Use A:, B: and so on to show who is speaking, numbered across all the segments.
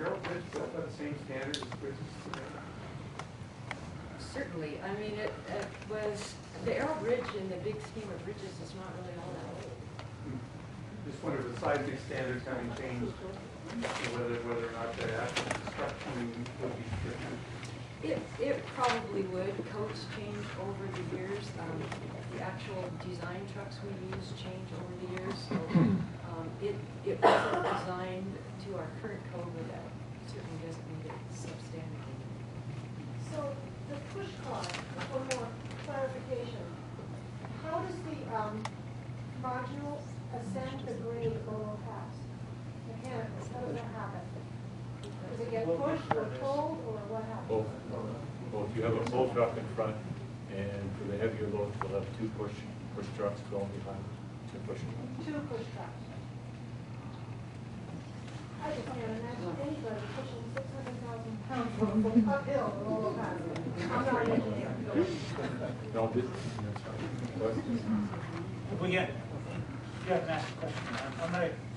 A: Carroll Bridge built by the same standards as bridges today?
B: Certainly. I mean, it was, the Arrow Bridge in the big scheme of bridges is not really all that old.
A: Just wonder if the seismic standards having changed, whether or not the actual construction would be different.
B: It probably would. Codes change over the years. The actual design trucks we use change over the years. So it wasn't designed to our current code, but that certainly doesn't make it substandard.
C: So the push car, for more clarification, how does the module ascend the grade below pass? Mechanically, how does that happen? Does it get pushed or pulled, or what happens?
D: Both. You have a full truck in front, and for the heavier loads, we'll have two push trucks going behind to push them.
C: Two push trucks. I just can't imagine anybody pushing 600,000 pounds uphill or below pass. I'm not an engineer.
D: No, that's fine.
E: If we get, if you have an ask a question,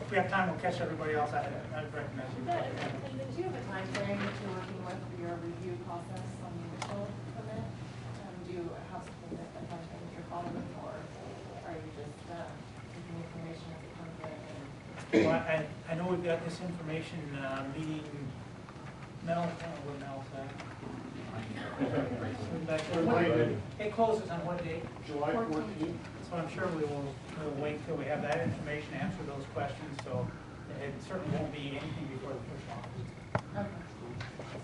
E: if we have time, we'll catch everybody else. I'd recognize you.
F: Do you have a time frame that you're working with for your review process on the initial permit? Do you have something that time frame that you're following, or are you just taking information as it comes in?
E: Well, I know we've got this information meeting. Mel, what Mel said. It closes on what date?
A: July 14th.
E: So I'm sure we'll wait till we have that information, answer those questions. So it certainly won't be anything before the push off.
F: Okay.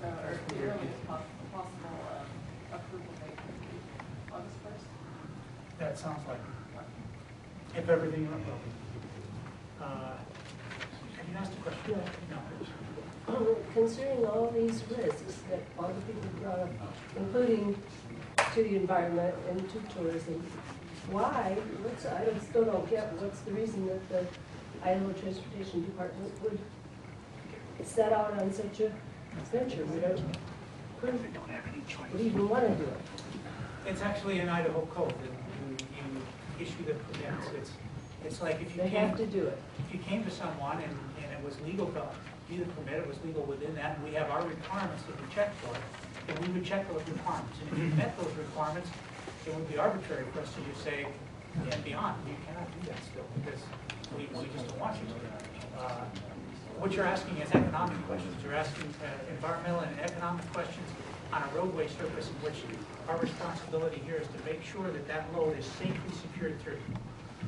F: So the earliest possible approval date would be August 1st?
E: That sounds like, if everything went well. Have you asked a question? No.
G: Considering all these risks that all the people brought up, including to the environment and to tourism, why, I still don't get what's the reason that the Idaho Transportation Department would set out on such a venture? We don't even want to do it.
E: It's actually an Idaho code that you issue the permits. It's like if you
G: They have to do it.
E: If you came to someone and it was legal to do the permit, it was legal within that, and we have our requirements that we check for it, then we would check those requirements. And if you met those requirements, it would be arbitrary for us to just say, and beyond, you cannot do that still, because we just don't want you to. What you're asking is economic questions. You're asking environmental and economic questions on a roadway surface in which our responsibility here is to make sure that that load is safely secured through,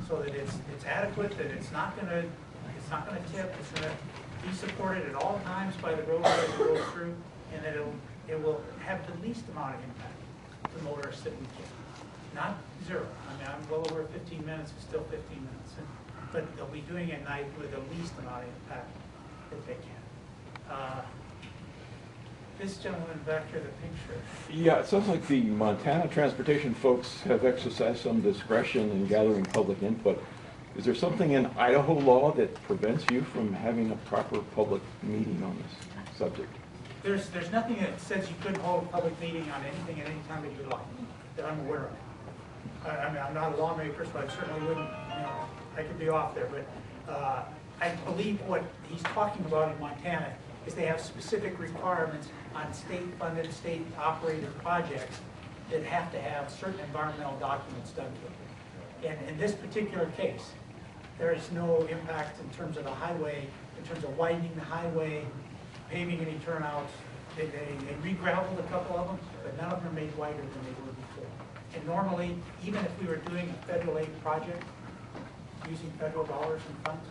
E: so that it's adequate, that it's not going to tip, it's going to be supported at all times by the roadway as it goes through, and that it will have the least amount of impact to motorists that we can. Not zero. I mean, I'm well over 15 minutes, it's still 15 minutes. But they'll be doing it at night with the least amount of impact that they can. This gentleman back here, the picture.
H: Yeah, it sounds like the Montana transportation folks have exercised some discretion in gathering public input. Is there something in Idaho law that prevents you from having a proper public meeting on this subject?
E: There's nothing that says you couldn't hold a public meeting on anything at any time that you like, that I'm aware of. I mean, I'm not a lawmaker, so I certainly wouldn't, I could be off there, but I believe what he's talking about in Montana is they have specific requirements on state-funded, state-operated projects that have to have certain environmental documents done to them. And in this particular case, there is no impact in terms of the highway, in terms of widening the highway, paving any turnouts. They re-gravelled a couple of them, but none of them are made wider than they were before. And normally, even if we were doing a federal aid project, using federal dollars and funds,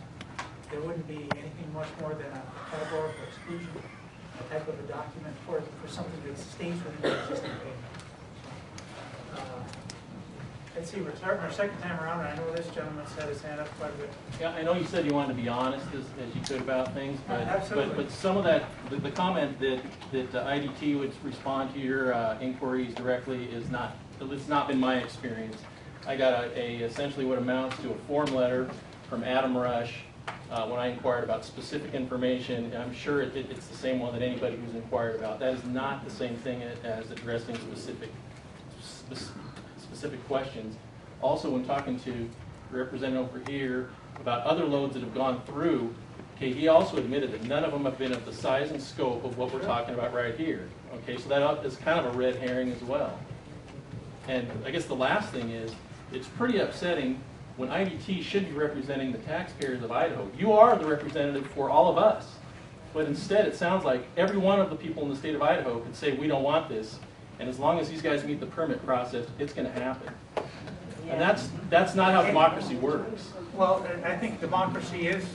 E: there wouldn't be anything much more than a categorical exclusion, a type of a document for something that stays within the existing pavement. Let's see, we're starting our second time around, and I know this gentleman's had his hand up quite a bit.
I: Yeah, I know you said you wanted to be honest as you could about things, but some of that, the comment that IDT would respond to your inquiries directly is not, it's not been my experience. I got essentially what amounts to a form letter from Adam Rush when I inquired about specific information, and I'm sure it's the same one that anybody who's inquired about. That is not the same thing as addressing specific questions. Also, when talking to the representative over here about other loads that have gone through, Okay, he also admitted that none of them have been of the size and scope of what we're talking about right here. Okay, so that is kind of a red herring as well. And I guess the last thing is, it's pretty upsetting when IDT should be representing the taxpayers of Idaho. You are the representative for all of us. But instead, it sounds like every one of the people in the state of Idaho could say, we don't want this. And as long as these guys meet the permit process, it's going to happen. And that's not how democracy works.
E: Well, I think democracy is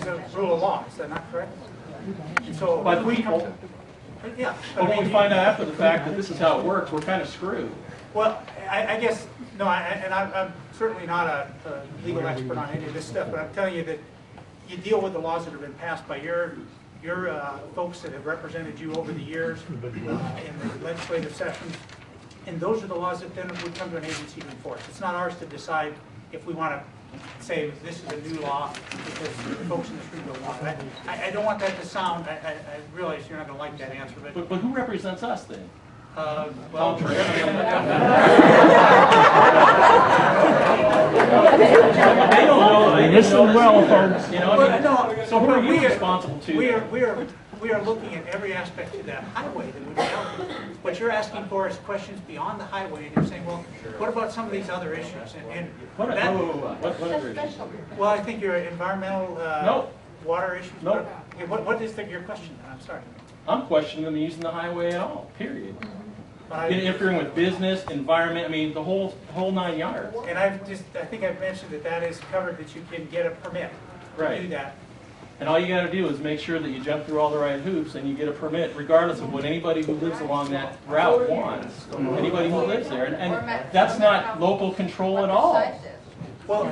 E: a rule of law, is that not correct? So,
I: But
E: yeah.
I: But when we find out after the fact that this is how it works, we're kind of screwed.
E: Well, I guess, no, I'm certainly not a legal expert on any of this stuff, but I'm telling you that you deal with the laws that have been passed by your folks that have represented you over the years in the legislative sessions, and those are the laws that then would come to an agency to enforce. It's not ours to decide if we want to say this is a new law because the folks in this room don't want it. I don't want that to sound, I realize you're not going to like that answer,
I: But who represents us then?
E: Well,
I: They don't know.
E: Listen well,
I: folks. You know, I mean,
E: no,
I: so who are you
E: we are-
I: responsible to?
E: We are looking at every aspect of that highway that would help. What you're asking for is questions beyond the highway, and you're saying, well, what about some of these other issues? And
I: What
E: that,
I: other issues?
E: well, I think your environmental,
I: No.
E: water issues.
I: No.
E: Okay, what is your question? I'm sorry.
I: I'm questioning them using the highway at all, period.
E: But
I: Interfering with business, environment, I mean, the whole 9 yards.
E: And I think I've mentioned that is covered, that you can get a permit to
I: Right.
E: do that.
I: And all you gotta do is make sure that you jump through all the right hoops and you get a permit, regardless of what anybody who lives along that route wants. Anybody who lives there, and that's not local control at all.
E: Well,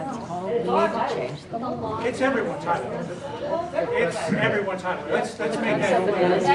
E: it's everyone's highway. It's everyone's highway. Let's make that. It's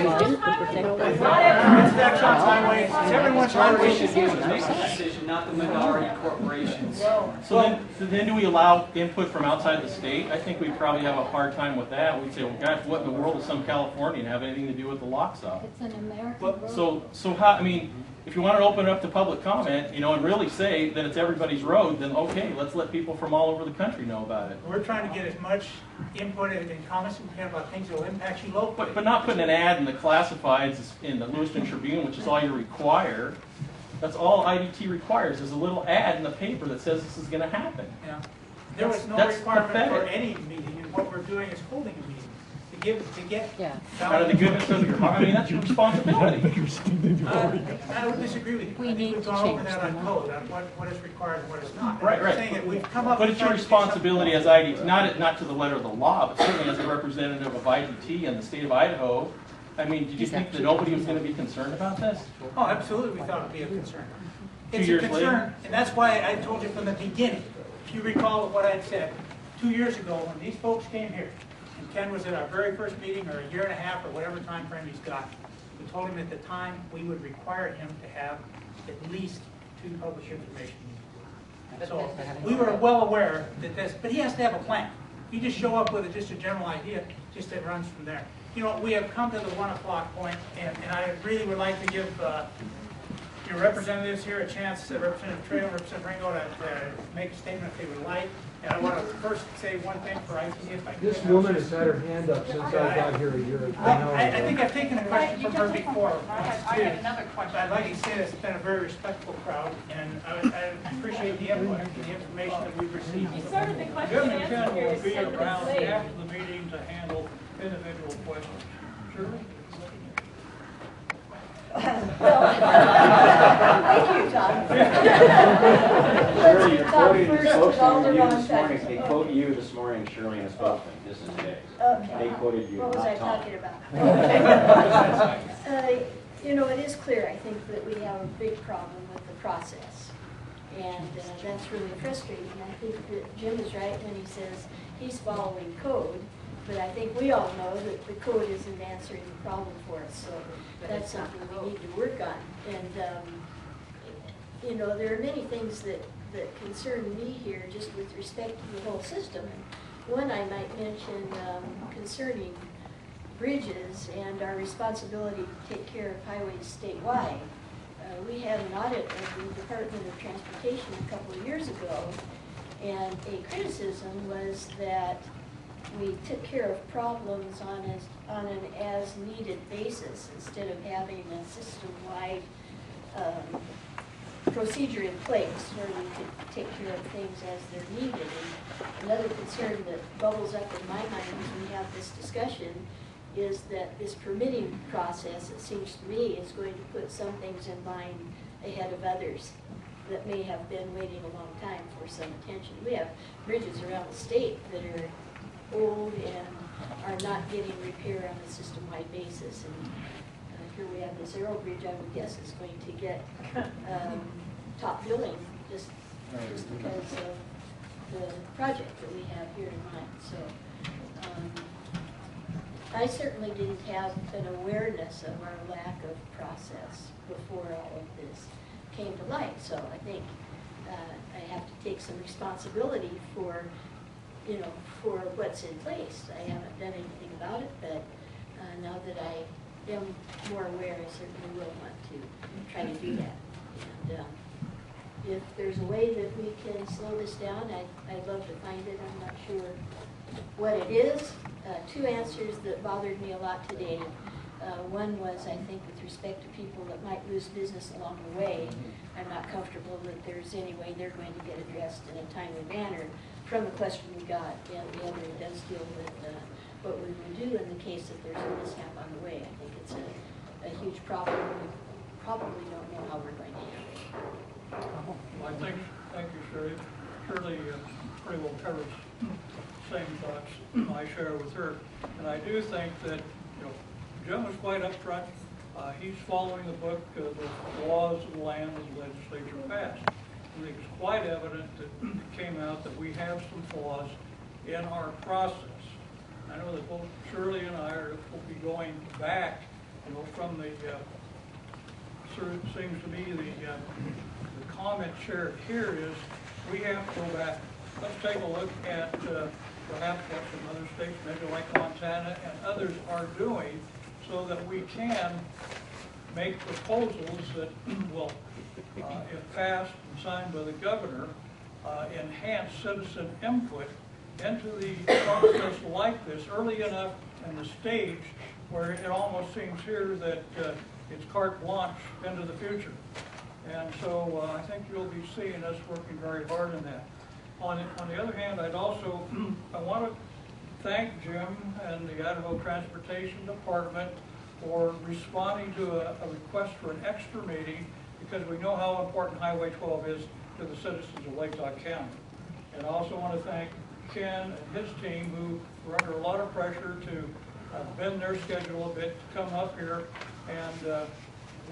E: Exxon's highway. It's everyone's highway.
J: Should use the decision, not the minority corporations.
I: So then do we allow input from outside the state? I think we'd probably have a hard time with that. We'd say, well, gosh, what in the world does some Californian have anything to do with the lock stop?
K: It's an American road.
I: So how, I mean, if you want to open it up to public comment, you know, and really say that it's everybody's road, then okay, let's let people from all over the country know about it.
E: We're trying to get as much input and comments as we can about things that will impact you locally.
I: But not putting an ad in the classifieds in the Lewiston Tribune, which is all you require. That's all IDT requires, is a little ad in the paper that says this is going to happen.
E: Yeah. There was no
I: That's
E: requirement for
I: pathetic.
E: any meeting, and what we're doing is holding a meeting to get.
K: Yeah.
I: Out of the goodness of your heart, I mean, that's your responsibility.
E: I would disagree with you.
K: We
E: I think
K: need
E: we've
K: to
E: gone over
K: change
E: that
K: the
E: on code, on what is required and what is not. And
I: Right,
E: I'm
I: right.
E: saying that we've come up.
I: But
E: with
I: it's your
E: trying to do something.
I: responsibility as IDT, not to the letter of the law, but certainly as a representative of IDT and the state of Idaho. I mean, did you think that nobody was going to be concerned about this?
E: Oh, absolutely, we thought it'd be a concern.
I: 2
E: It's a
I: years
E: concern,
I: later?
E: and that's why I told you from the beginning. If you recall what I had said 2 years ago, when these folks came here, and Ken was at our very first meeting, or a year and a half, or whatever time frame he's got, we told him at the time we would require him to have at least 2 published information meetings. So we were well aware that this, but he has to have a plan. You just show up with just a general idea, just it runs from there. You know, we have come to the 1 o'clock point, and I really would like to give your representatives here a chance, Representative Trail and Representative Ringo, to make a statement if they would like. And I want to first say one thing for IT, if I could.
L: This woman has had her hand up since I got here a year.
E: I think I've taken a question from her before.
F: I have another question.
E: I'd like to say it's been a very respectful crowd, and I appreciate the input and the information that we've received.
F: Sort of the question and answer here is 10 minutes late.
E: after the meeting to handle individual questions. Shirley?
C: Thank you, Tom.
J: Shirley, you're
C: Tom
J: quoting
C: first,
J: folks
C: all
J: from
C: the
J: you
C: wrong
J: this morning.
C: things.
J: They quote you this morning, Shirley, as spokesman. This is Jay.
C: Okay.
J: They quoted you,
C: What was
J: not
C: I
J: Tom.
C: talking about? You know, it is clear, I think, that we have a big problem with the process. And that's really frustrating. I think that Jim is right when he says he's following code, but I think we all know that the code isn't answering the problem for us. So that's something we need to work on. And, you know, there are many things that concern me here just with respect to the whole system. And one I might mention concerning bridges and our responsibility to take care of highways statewide. We had an audit of the Department of Transportation a couple of years ago, and a criticism was that
K: we took care of problems on an as-needed basis instead of having a system-wide procedure in place where we could take care of things as they're needed. And another concern that bubbles up in my mind as we have this discussion is that this permitting process, it seems to me, is going to put some things in line ahead of others that may have been waiting a long time for some attention. We have bridges around the state that are old and are not getting repair on a system-wide basis. And here we have this Arrow Bridge, I would guess is going to get top billing just because of the project that we have here in mind. So I certainly didn't have an awareness of our lack of process before all of this came to light. So I think I have to take some responsibility for, for what's in place. I haven't done anything about it, but now that I am more aware, I certainly will want to try to do that. And if there's a way that we can slow this down, I'd love to find it. I'm not sure what it is. Two answers that bothered me a lot today. One was, I think, with respect to people that might lose business along the way. I'm not comfortable that there's any way they're going to get addressed in a timely manner from the question we got. And the other does deal with what we would do in the case that there's a mishap on the way. I think it's a huge problem. We probably don't know how we're going to handle it.
M: Well, thank you, Shirley. Shirley pretty well covers the same thoughts I share with her. And I do think that, Jim was quite upfront. He's following the book, the laws of the land that the legislature passed. I think it's quite evident that it came out that we have some flaws in our process. I know that both Shirley and I will be going back, from the, sort of seems to me the comment shared here is we have to go back. Let's take a look at perhaps what some other states, maybe like Montana and others, are doing so that we can make proposals that will, if passed and signed by the governor, enhance citizen input into the process like this early enough in the stage where it almost seems here that it's carte blanche into the future. And so I think you'll be seeing us working very hard on that. On the other hand, I want to thank Jim and the Idaho Transportation Department for responding to a request for an extra meeting, because we know how important Highway 12 is to the citizens of Lake Dog County. And I also want to thank Ken and his team, who were under a lot of pressure to bend their schedule a bit to come up here and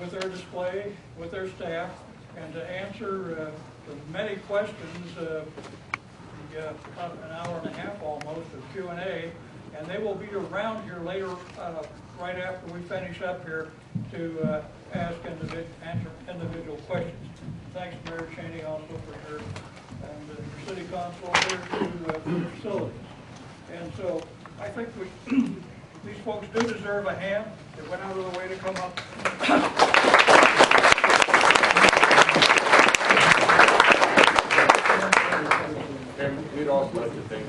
M: with their display, with their staff, and to answer the many questions, about an hour and a half almost of Q&A, and they will be around here later, right after we finish up here, to answer individual questions. Thanks, Mayor Cheney, also for your, and your city council here to your facilities. And so I think these folks do deserve a hand. They went out of their way to come up.
D: And we'd also like to thank